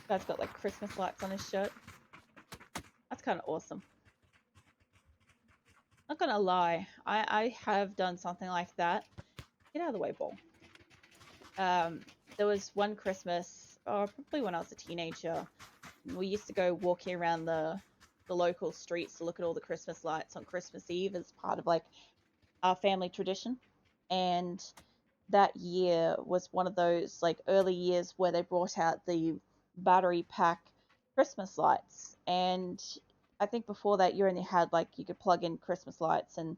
Guy's got like Christmas lights on his shirt. That's kind of awesome. Not gonna lie, I have done something like that. Get out of the way, ball. There was one Christmas, probably when I was a teenager. We used to go walking around the local streets to look at all the Christmas lights on Christmas Eve as part of like our family tradition. And that year was one of those like early years where they brought out the battery pack Christmas lights. And I think before that you only had like you could plug in Christmas lights and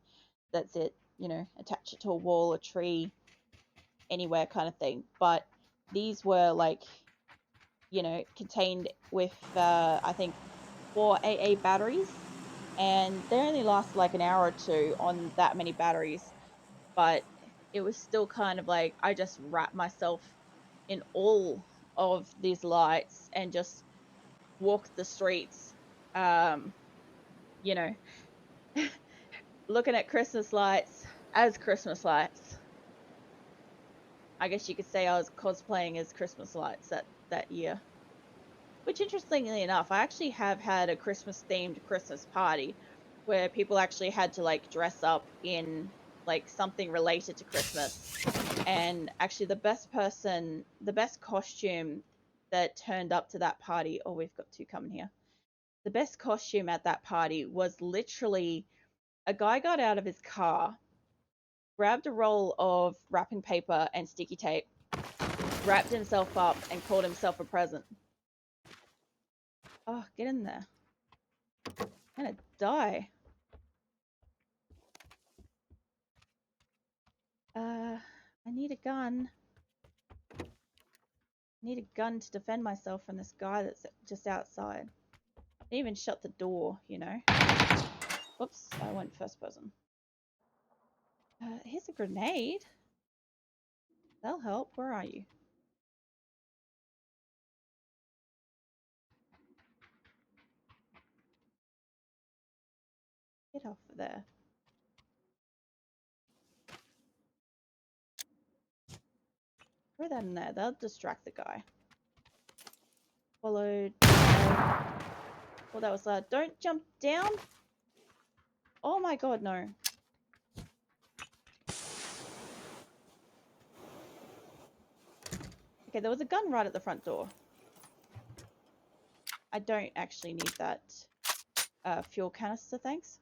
that's it, you know, attach it to a wall, a tree, anywhere kind of thing. But these were like, you know, contained with I think 4 AA batteries, and they only last like an hour or two on that many batteries. But it was still kind of like I just wrapped myself in all of these lights and just walked the streets, you know, looking at Christmas lights as Christmas lights. I guess you could say I was cosplaying as Christmas lights that year. Which, interestingly enough, I actually have had a Christmas themed Christmas party where people actually had to like dress up in like something related to Christmas. And actually, the best costume that turned up to that party, oh, we've got two coming here. The best costume at that party was literally a guy got out of his car, grabbed a roll of wrapping paper and sticky tape, wrapped himself up, and called himself a present. Oh, get in there. I'm gonna die. I need a gun. I need a gun to defend myself from this guy that's just outside. I didn't even shut the door, you know. Whoops, I went first person. Here's a grenade. That'll help. Where are you? Get off of there. Throw that in there. That'll distract the guy. Followed. Well, that was loud. Don't jump down. Oh my god, no. Okay, there was a gun right at the front door. I don't actually need that fuel canister, thanks.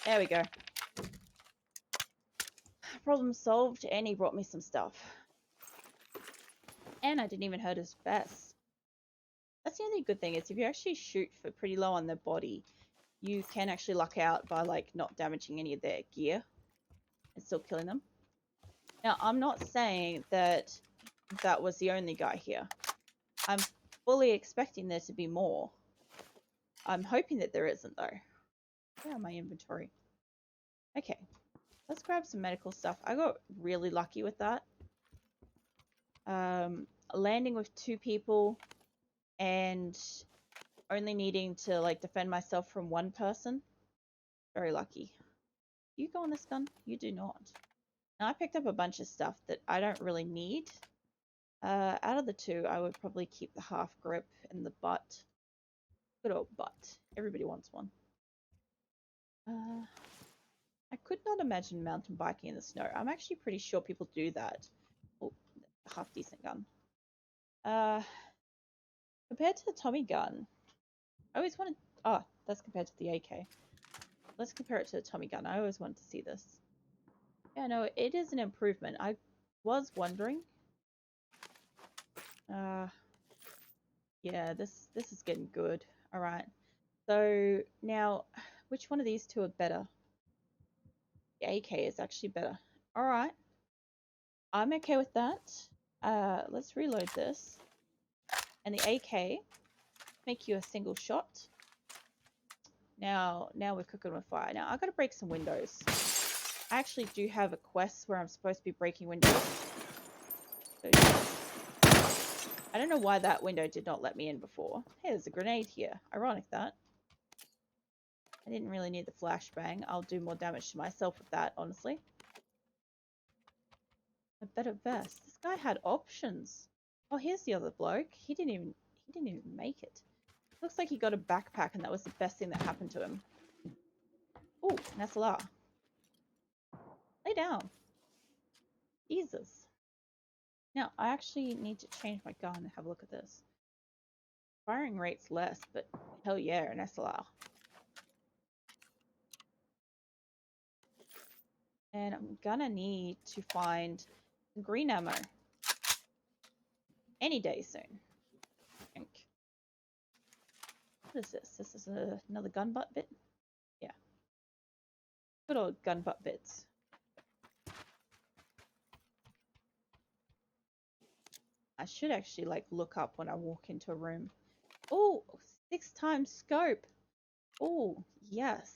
There we go. Problem solved, and he brought me some stuff. And I didn't even hurt his vest. That's the only good thing is if you actually shoot for pretty low on their body, you can actually luck out by like not damaging any of their gear and still killing them. Now, I'm not saying that that was the only guy here. I'm fully expecting there to be more. I'm hoping that there isn't though. Where are my inventory? Okay, let's grab some medical stuff. I got really lucky with that. Landing with 2 people and only needing to like defend myself from 1 person. Very lucky. You go on this gun? You do not. Now I picked up a bunch of stuff that I don't really need. Out of the 2, I would probably keep the half grip and the butt. Good old butt. Everybody wants one. I could not imagine mountain biking in the snow. I'm actually pretty sure people do that. Oh, half decent gun. Compared to the Tommy gun, I always wanted. Oh, that's compared to the AK. Let's compare it to the Tommy gun. I always wanted to see this. Yeah, no, it is an improvement. I was wondering. Yeah, this is getting good. All right. So now, which one of these 2 are better? The AK is actually better. All right. I'm okay with that. Let's reload this. And the AK, make you a single shot. Now we're cooking with fire. Now I gotta break some windows. I actually do have a quest where I'm supposed to be breaking windows. So, I don't know why that window did not let me in before. Hey, there's a grenade here. Ironic that. I didn't really need the flashbang. I'll do more damage to myself with that, honestly. A better vest. This guy had options. Oh, here's the other bloke. He didn't even make it. Looks like he got a backpack and that was the best thing that happened to him. Oh, an SLR. Lay down. Jesus. Now, I actually need to change my gun and have a look at this. Firing rate's less, but hell yeah, an SLR. And I'm gonna need to find some green ammo. Any day soon, I think. What is this? This is another gun butt bit? Yeah. Good old gun butt bits. I should actually like look up when I walk into a room. Oh, 6x scope. Oh, yes.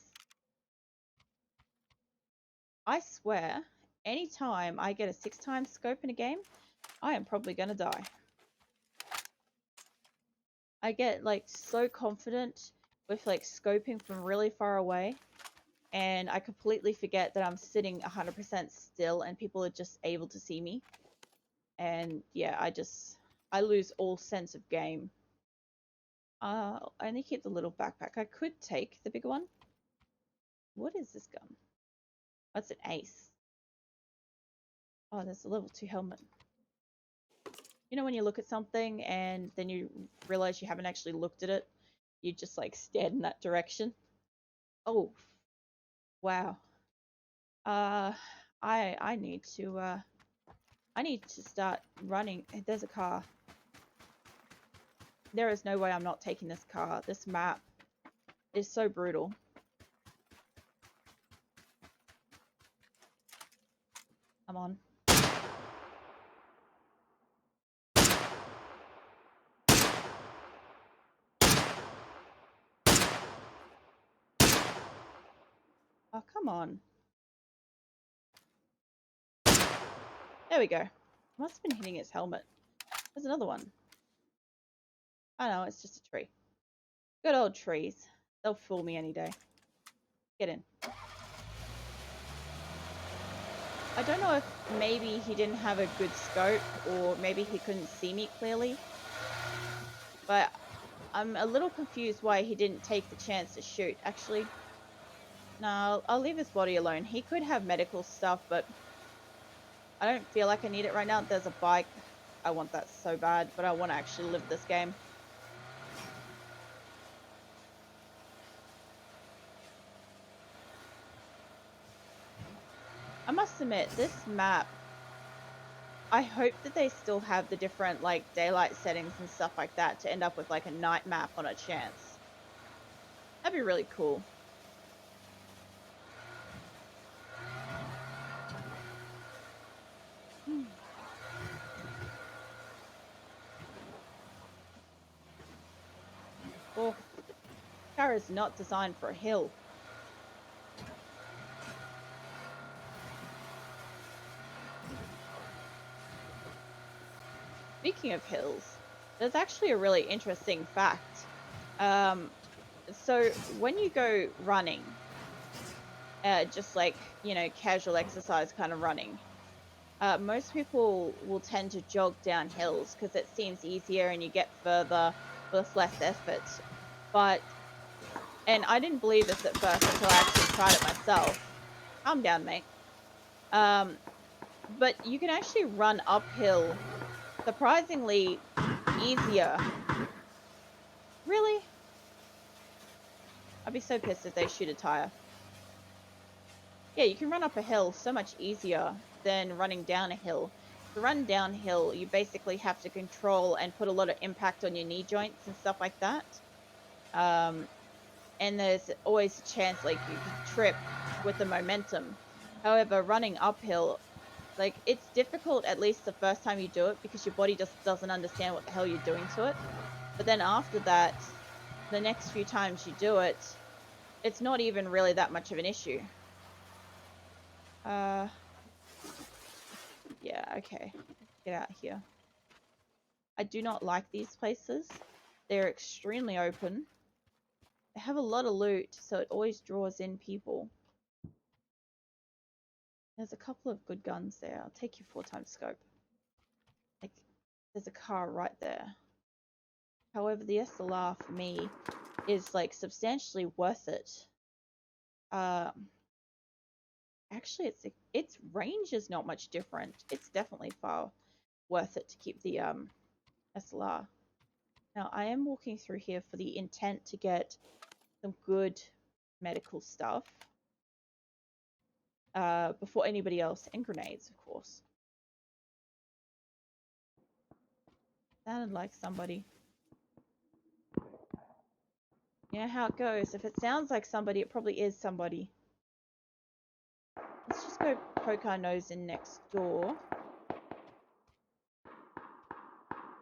I swear, anytime I get a 6x scope in a game, I am probably gonna die. I get like so confident with like scoping from really far away, and I completely forget that I'm sitting 100% still and people are just able to see me. And yeah, I lose all sense of game. I only keep the little backpack. I could take the bigger one. What is this gun? That's an ace. Oh, there's a level 2 helmet. You know when you look at something and then you realize you haven't actually looked at it? You just like stared in that direction. Oh, wow. I need to start running. There's a car. There is no way I'm not taking this car. This map is so brutal. Come on. Oh, come on. There we go. Must have been hitting his helmet. There's another one. I know, it's just a tree. Good old trees. They'll fool me any day. Get in. I don't know if maybe he didn't have a good scope or maybe he couldn't see me clearly. But I'm a little confused why he didn't take the chance to shoot. Actually, no, I'll leave his body alone. He could have medical stuff, but I don't feel like I need it right now. There's a bike. I want that so bad, but I want to actually live this game. I must admit, this map, I hope that they still have the different like daylight settings and stuff like that to end up with like a night map on a chance. That'd be really cool. Oh, car is not designed for a hill. Speaking of hills, there's actually a really interesting fact. So when you go running, just like, you know, casual exercise kind of running, most people will tend to jog down hills because it seems easier and you get further with less effort. But, and I didn't believe this at first until I actually tried it myself. Calm down, mate. But you can actually run uphill surprisingly easier. Really? I'd be so pissed if they shoot a tire. Yeah, you can run up a hill so much easier than running down a hill. To run downhill, you basically have to control and put a lot of impact on your knee joints and stuff like that. And there's always a chance like you could trip with the momentum. However, running uphill, like it's difficult at least the first time you do it because your body just doesn't understand what the hell you're doing to it. But then after that, the next few times you do it, it's not even really that much of an issue. Yeah, okay. Get out of here. I do not like these places. They're extremely open. They have a lot of loot, so it always draws in people. There's a couple of good guns there. I'll take your 4x scope. Like, there's a car right there. However, the SLR for me is like substantially worth it. Actually, its range is not much different. It's definitely far worth it to keep the SLR. Now, I am walking through here for the intent to get some good medical stuff before anybody else, and grenades, of course. Sounded like somebody. You know how it goes. If it sounds like somebody, it probably is somebody. Let's just go poke our nose in next door.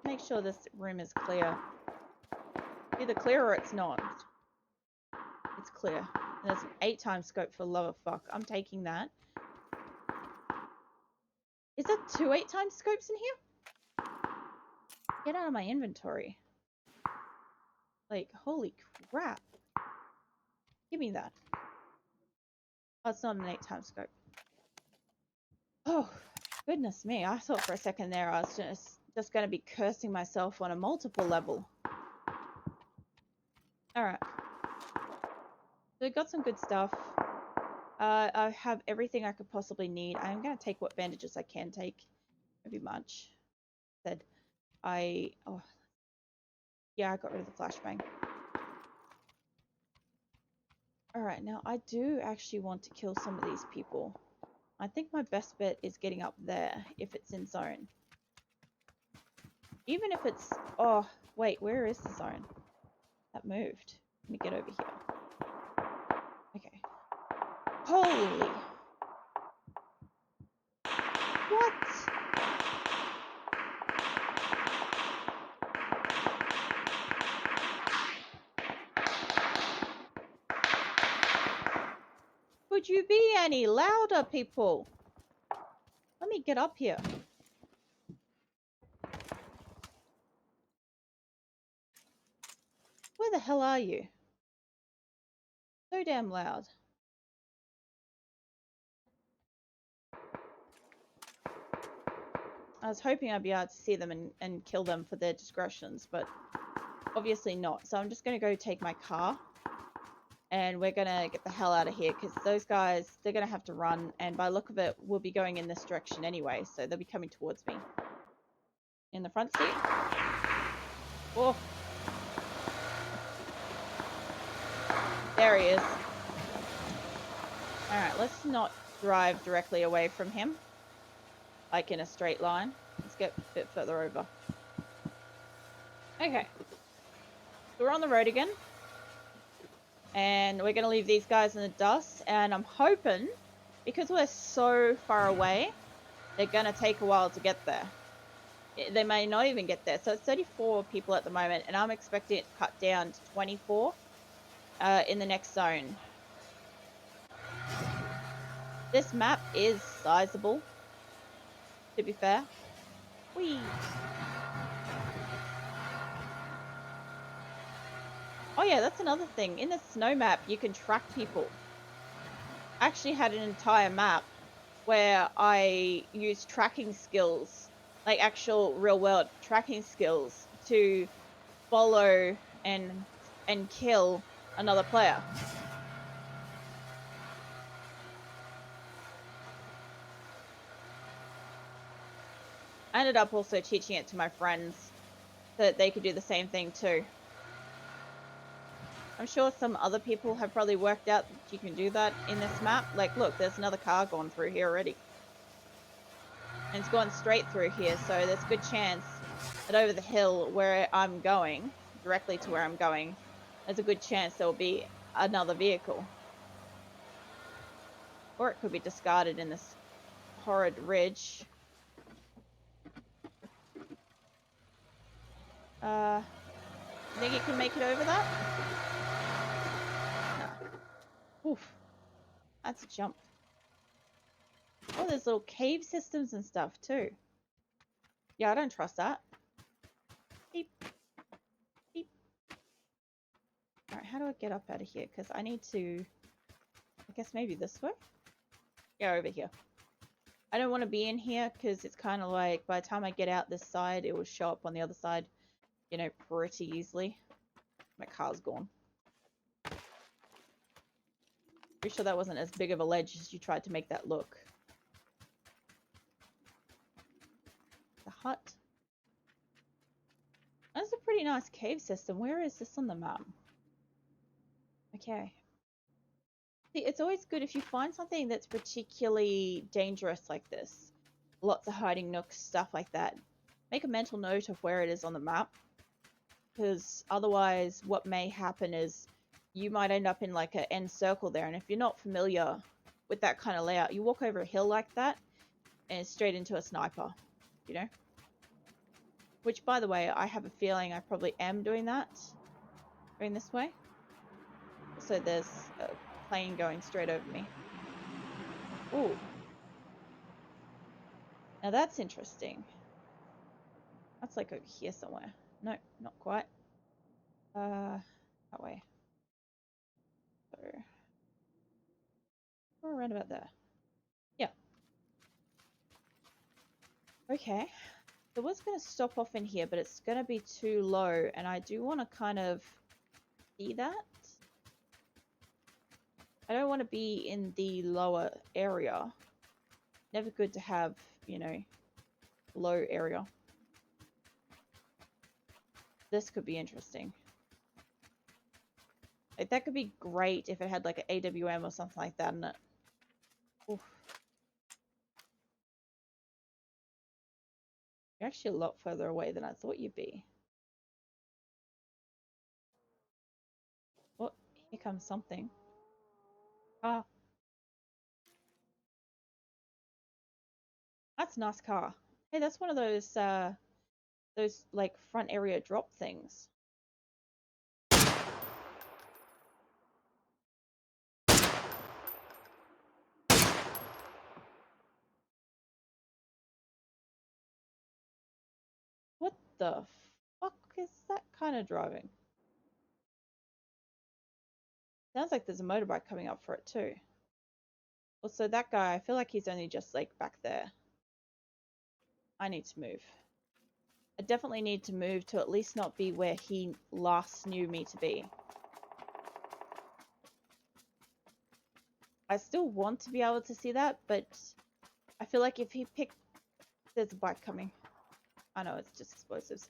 Make sure this room is clear. Either clear or it's not. It's clear. And there's an 8x scope for love of fuck. I'm taking that. Is that 2 8x scopes in here? Get out of my inventory. Like, holy crap. Give me that. Oh, it's not an 8x scope. Oh, goodness me. I thought for a second there I was just going to be cursing myself on a multiple level. Alright. So we got some good stuff. I have everything I could possibly need. I'm going to take what bandages I can take. Maybe much. Said I... Oh. Yeah, I got rid of the flashbang. Alright, now I do actually want to kill some of these people. I think my best bet is getting up there if it's in zone. Even if it's... Oh, wait, where is the zone? That moved. Let me get over here. Okay. Holy... What? Could you be any louder, people? Let me get up here. Where the hell are you? So damn loud. I was hoping I'd be able to see them and kill them for their discretions, but obviously not. So I'm just going to go take my car. And we're going to get the hell out of here because those guys, they're going to have to run. And by look of it, we'll be going in this direction anyway. So they'll be coming towards me. In the front seat. Oh. There he is. Alright, let's not drive directly away from him. Like in a straight line. Let's get a bit further over. Okay. So we're on the road again. And we're going to leave these guys in the dust. And I'm hoping, because we're so far away, they're going to take a while to get there. They may not even get there. So it's 34 people at the moment. And I'm expecting it to cut down to 24 in the next zone. This map is sizable, to be fair. Whee! Oh yeah, that's another thing. In the snow map, you can track people. I actually had an entire map where I used tracking skills, like actual real-world tracking skills, to follow and kill another player. I ended up also teaching it to my friends so that they could do the same thing too. I'm sure some other people have probably worked out that you can do that in this map. Like, look, there's another car going through here already. And it's going straight through here, so there's a good chance that over the hill where I'm going, directly to where I'm going, there's a good chance there will be another vehicle. Or it could be discarded in this horrid ridge. Think you can make it over that? No. Oof. That's a jump. Oh, there's little cave systems and stuff too. Yeah, I don't trust that. Beep. Beep. Alright, how do I get up out of here? Because I need to... I guess maybe this way? Yeah, over here. I don't want to be in here because it's kind of like by the time I get out this side, it will show up on the other side, you know, pretty easily. My car's gone. Pretty sure that wasn't as big of a ledge as you tried to make that look. The hut. That's a pretty nice cave system. Where is this on the map? Okay. See, it's always good if you find something that's particularly dangerous like this. Lots of hiding nooks, stuff like that. Make a mental note of where it is on the map. Because otherwise what may happen is you might end up in like an end circle there. And if you're not familiar with that kind of layout, you walk over a hill like that and it's straight into a sniper, you know? Which, by the way, I have a feeling I probably am doing that. Going this way. So there's a plane going straight over me. Ooh. Now that's interesting. That's like over here somewhere. No, not quite. That way. So, we're around about there. Yeah. Okay. I was going to stop off in here, but it's going to be too low, and I do want to kind of see that. I don't want to be in the lower area. Never good to have, you know, low area. This could be interesting. Like, that could be great if it had like an AWM or something like that in it. Oof. You're actually a lot further away than I thought you'd be. Oh, here comes something. Ah. That's a nice car. Hey, that's one of those like front area drop things. What the fuck is that kind of driving? Sounds like there's a motorbike coming up for it too. Also, that guy, I feel like he's only just like back there. I need to move. I definitely need to move to at least not be where he last knew me to be. I still want to be able to see that, but I feel like if he picked... There's a bike coming. I know, it's just explosives.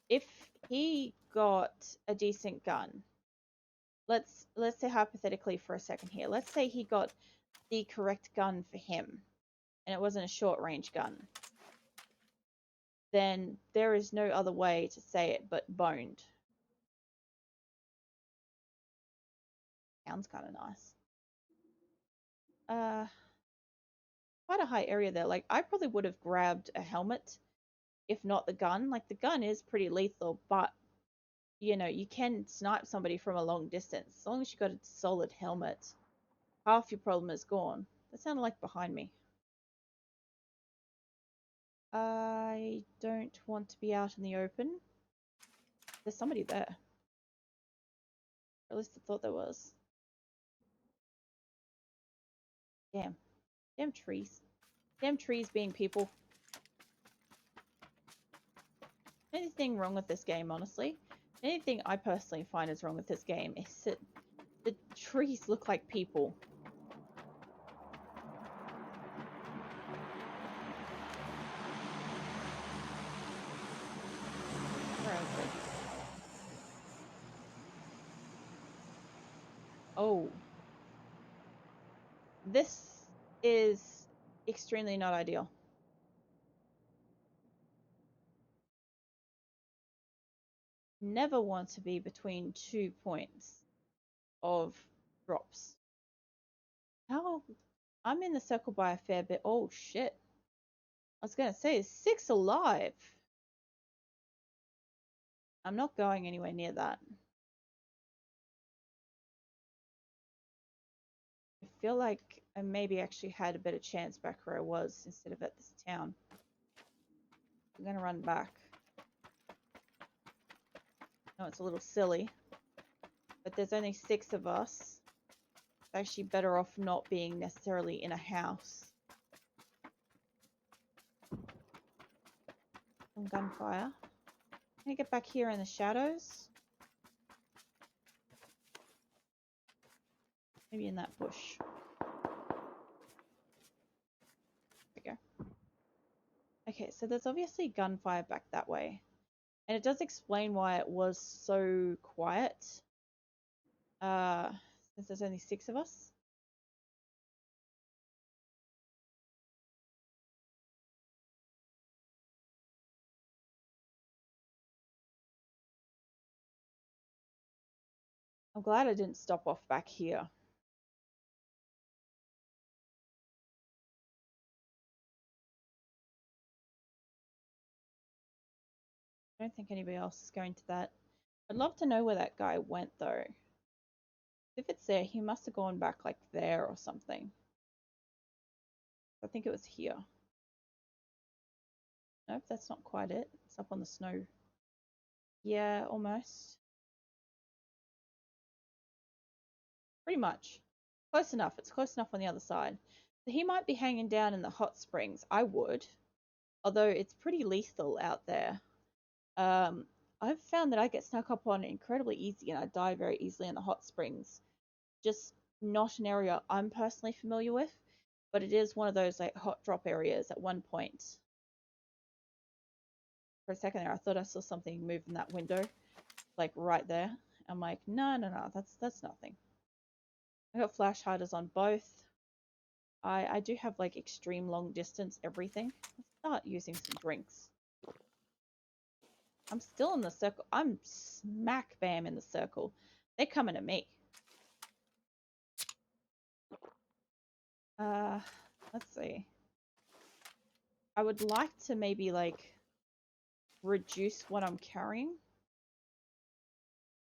If he got a decent gun, let's say hypothetically for a second here, let's say he got the correct gun for him, and it wasn't a short range gun, then there is no other way to say it but boned. Sounds kind of nice. Quite a high area there. Like, I probably would have grabbed a helmet, if not the gun. Like, the gun is pretty lethal, but, you know, you can snipe somebody from a long distance. As long as you got a solid helmet, half your problem is gone. That sounded like behind me. I don't want to be out in the open. There's somebody there. At least I thought there was. Damn. Damn trees. Damn trees being people. Anything wrong with this game, honestly? Anything I personally find is wrong with this game is that the trees look like people. Where is it? Oh. This is extremely not ideal. Never want to be between 2 points of drops. How? I'm in the circle by a fair bit. Oh shit. I was gonna say, 6 alive. I'm not going anywhere near that. I feel like I maybe actually had a better chance back where I was instead of at this town. I'm gonna run back. No, it's a little silly. But there's only 6 of us. It's actually better off not being necessarily in a house. Some gunfire. Can I get back here in the shadows? Maybe in that bush. There we go. Okay, so there's obviously gunfire back that way. And it does explain why it was so quiet. Since there's only 6 of us. I'm glad I didn't stop off back here. I don't think anybody else is going to that. I'd love to know where that guy went though. If it's there, he must have gone back like there or something. I think it was here. Nope, that's not quite it. It's up on the snow. Yeah, almost. Pretty much. Close enough. It's close enough on the other side. So he might be hanging down in the hot springs. I would. Although it's pretty lethal out there. I've found that I get snuck up on incredibly easy and I die very easily in the hot springs. Just not an area I'm personally familiar with, but it is one of those like hot drop areas at one point. For a second there, I thought I saw something move in that window, like right there. I'm like, no, that's nothing. I got flash hiders on both. I do have like extreme long distance everything. Let's start using some drinks. I'm still in the circle. I'm smack bam in the circle. They're coming at me. Let's see. I would like to maybe like reduce what I'm carrying.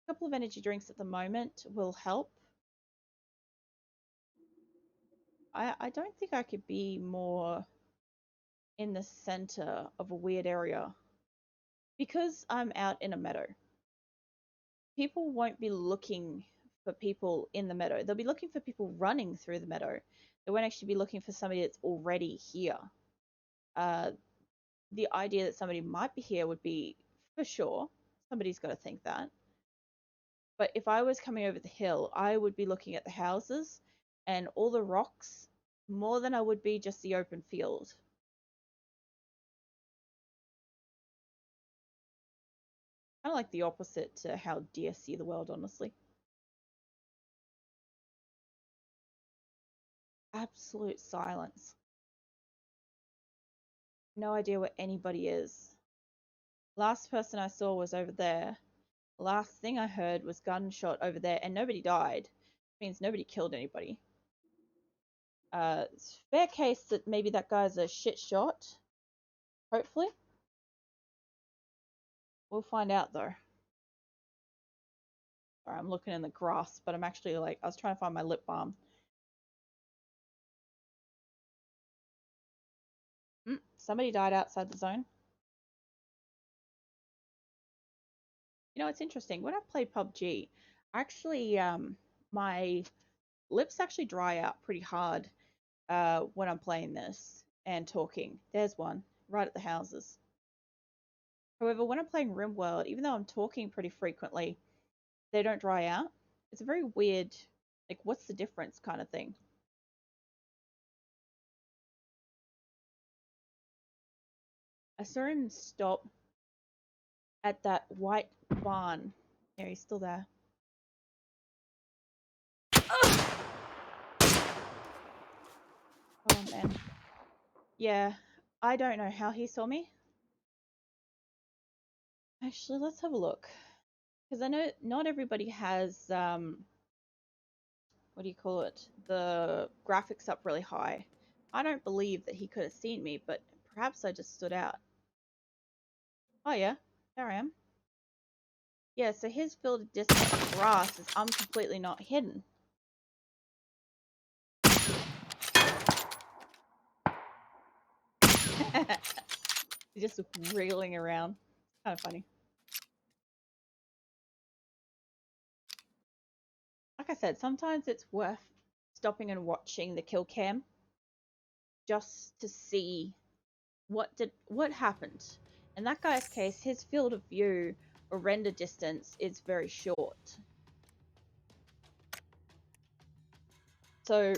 A couple of energy drinks at the moment will help. I don't think I could be more in the center of a weird area because I'm out in a meadow. People won't be looking for people in the meadow. They'll be looking for people running through the meadow. They won't actually be looking for somebody that's already here. The idea that somebody might be here would be for sure. Somebody's got to think that. But if I was coming over the hill, I would be looking at the houses and all the rocks more than I would be just the open field. Kind of like the opposite to how deer see the world, honestly. Absolute silence. No idea where anybody is. Last person I saw was over there. Last thing I heard was gunshot over there, and nobody died. Which means nobody killed anybody. It's fair case that maybe that guy's a shit shot. Hopefully. We'll find out though. Sorry, I'm looking in the grass, but I'm actually like, I was trying to find my lip balm. Somebody died outside the zone. You know, it's interesting. When I play PUBG, actually, my lips actually dry out pretty hard when I'm playing this and talking. There's one right at the houses. However, when I'm playing RimWorld, even though I'm talking pretty frequently, they don't dry out. It's a very weird, like, what's the difference kind of thing. I saw him stop at that white barn. Yeah, he's still there. Oh man. Yeah, I don't know how he saw me. Actually, let's have a look. Because I know not everybody has, what do you call it? The graphics up really high. I don't believe that he could have seen me, but perhaps I just stood out. Oh yeah, there I am. Yeah, so his field of distance grass is I'm completely not hidden. He's just wriggling around. Kind of funny. Like I said, sometimes it's worth stopping and watching the kill cam just to see what happened. In that guy's case, his field of view or render distance is very short. So